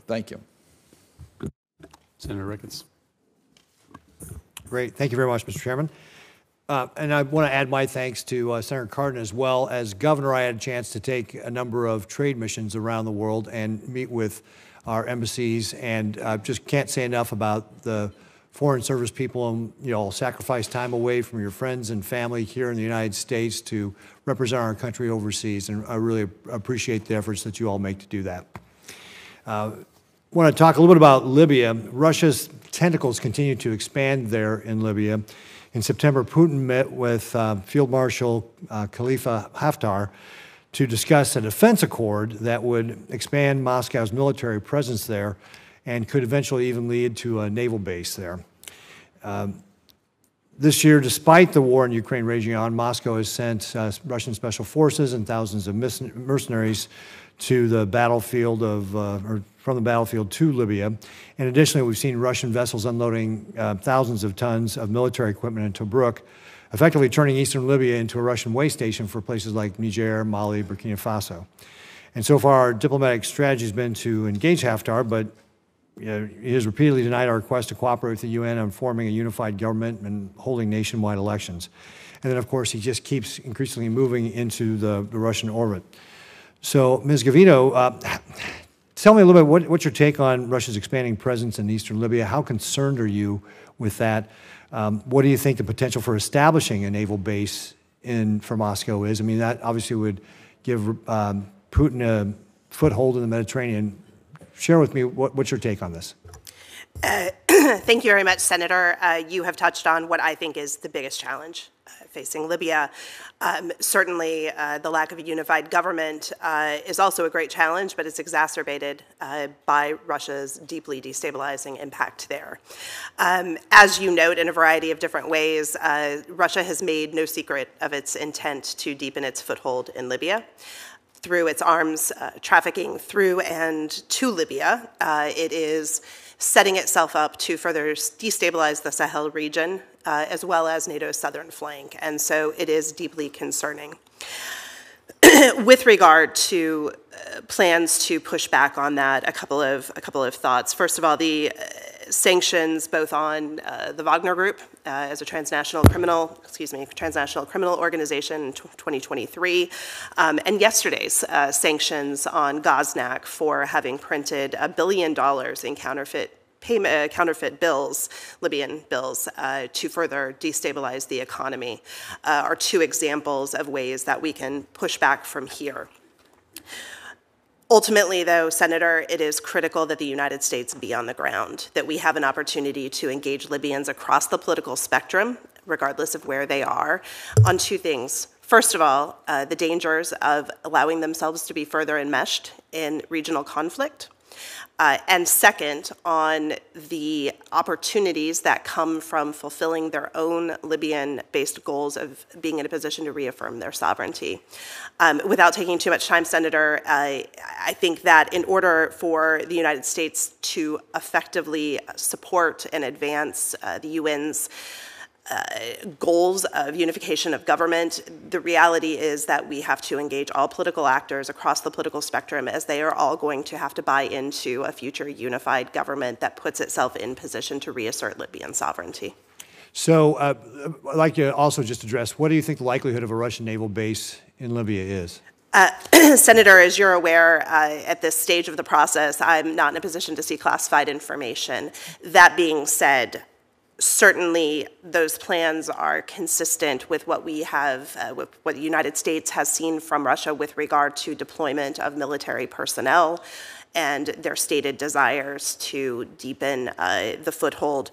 Thank you. Senator Ricketts. Great. Thank you very much, Mr. Chairman. And I want to add my thanks to Senator Cardin as well. As governor, I had a chance to take a number of trade missions around the world and meet with our embassies, and just can't say enough about the Foreign Service people, and sacrifice time away from your friends and family here in the United States to represent our country overseas, and I really appreciate the efforts that you all make to do that. I want to talk a little bit about Libya. Russia's tentacles continue to expand there in Libya. In September, Putin met with Field Marshal Khalifa Haftar to discuss a defense accord that would expand Moscow's military presence there and could eventually even lead to a naval base there. This year, despite the war in Ukraine raging on, Moscow has sent Russian special forces and thousands of mercenaries to the battlefield or from the battlefield to Libya. And additionally, we've seen Russian vessels unloading thousands of tons of military equipment in Tobruk, effectively turning eastern Libya into a Russian way station for places like Niger, Mali, Burkina Faso. And so far, our diplomatic strategy has been to engage Haftar, but he has repeatedly denied our request to cooperate with the UN on forming a unified government and holding nationwide elections. And then, of course, he just keeps increasingly moving into the Russian orbit. So, Ms. Gavino, tell me a little bit, what's your take on Russia's expanding presence in eastern Libya? How concerned are you with that? What do you think the potential for establishing a naval base for Moscow is? I mean, that obviously would give Putin a foothold in the Mediterranean. Share with me what's your take on this? Thank you very much, Senator. You have touched on what I think is the biggest challenge facing Libya. Certainly, the lack of a unified government is also a great challenge, but it's exacerbated by Russia's deeply destabilizing impact there. As you note in a variety of different ways, Russia has made no secret of its intent to deepen its foothold in Libya. Through its arms trafficking through and to Libya, it is setting itself up to further destabilize the Sahel region, as well as NATO's southern flank. And so it is deeply concerning. With regard to plans to push back on that, a couple of thoughts. First of all, the sanctions both on the Wagner Group as a transnational criminal organization in 2023, and yesterday's sanctions on Gaznak for having printed $1 billion in counterfeit bills, Libyan bills, to further destabilize the economy, are two examples of ways that we can push back from here. Ultimately, though, Senator, it is critical that the United States be on the ground, that we have an opportunity to engage Libyans across the political spectrum, regardless of where they are, on two things. First of all, the dangers of allowing themselves to be further enmeshed in regional conflict. And second, on the opportunities that come from fulfilling their own Libyan-based goals of being in a position to reaffirm their sovereignty. Without taking too much time, Senator, I think that in order for the United States to effectively support and advance the UN's goals of unification of government, the reality is that we have to engage all political actors across the political spectrum, as they are all going to have to buy into a future unified government that puts itself in position to reassert Libyan sovereignty. So I'd like to also just address, what do you think the likelihood of a Russian naval base in Libya is? Senator, as you're aware, at this stage of the process, I'm not in a position to see classified information. That being said, certainly those plans are consistent with what we have, with what the United States has seen from Russia with regard to deployment of military personnel and their stated desires to deepen the foothold.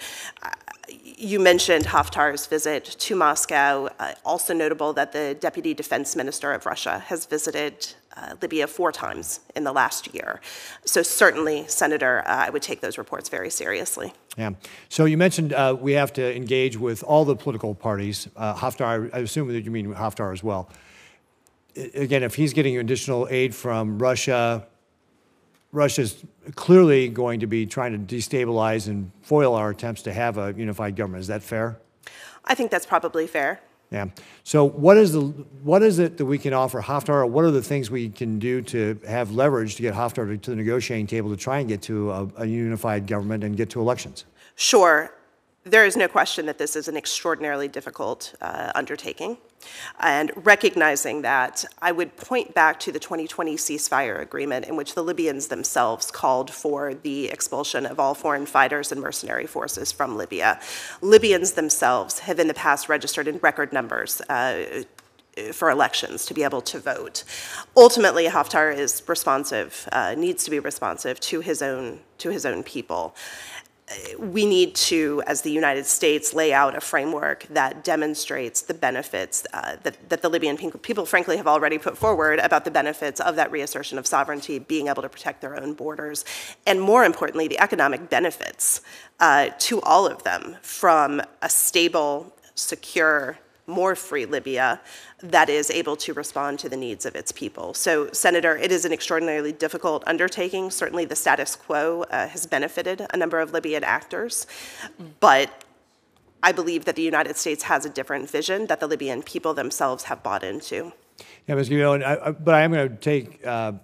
You mentioned Haftar's visit to Moscow. Also notable that the Deputy Defense Minister of Russia has visited Libya 4 times in the last year. So certainly, Senator, I would take those reports very seriously. Yeah. So you mentioned we have to engage with all the political parties. Haftar, I assume that you mean Haftar as well. Again, if he's getting additional aid from Russia, Russia's clearly going to be trying to destabilize and foil our attempts to have a unified government. Is that fair? I think that's probably fair. Yeah. So what is it that we can offer Haftar, or what are the things we can do to have leverage to get Haftar to the negotiating table to try and get to a unified government and get to elections? Sure. There is no question that this is an extraordinarily difficult undertaking. And recognizing that, I would point back to the 2020 ceasefire agreement in which the Libyans themselves called for the expulsion of all foreign fighters and mercenary forces from Libya. Libyans themselves have in the past registered in record numbers for elections to be able to vote. Ultimately, Haftar is responsive, needs to be responsive to his own people. We need to, as the United States, lay out a framework that demonstrates the benefits that the Libyan people, frankly, have already put forward about the benefits of that reassertion of sovereignty, being able to protect their own borders, and more importantly, the economic benefits to all of them from a stable, secure, more free Libya that is able to respond to the needs of its people. So, Senator, it is an extraordinarily difficult undertaking. Certainly the status quo has benefited a number of Libyan actors, but I believe that the United States has a different vision that the Libyan people themselves have bought into. Yeah, Ms. Guido, but I am going to take a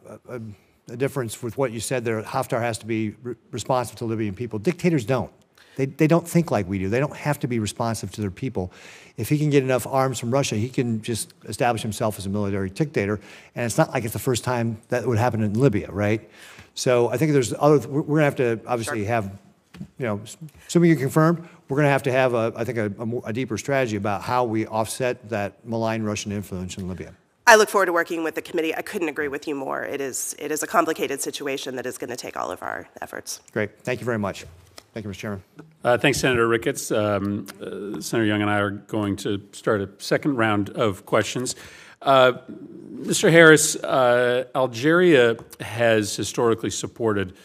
difference with what you said there. Haftar has to be responsive to Libyan people. Dictators don't. They don't think like we do. They don't have to be responsive to their people. If he can get enough arms from Russia, he can just establish himself as a military dictator. And it's not like it's the first time that would happen in Libya, right? So I think there's other. We're going to have to obviously have, assuming you're confirmed, we're going to have I think a deeper strategy about how we offset that malign Russian influence in Libya. I look forward to working with the committee. I couldn't agree with you more. It is a complicated situation that is going to take all of our efforts. Great. Thank you very much. Thank you, Mr. Chairman. Thanks, Senator Ricketts. Senator Young and I are going to start a second round of questions. Mr. Harris, Algeria has historically supported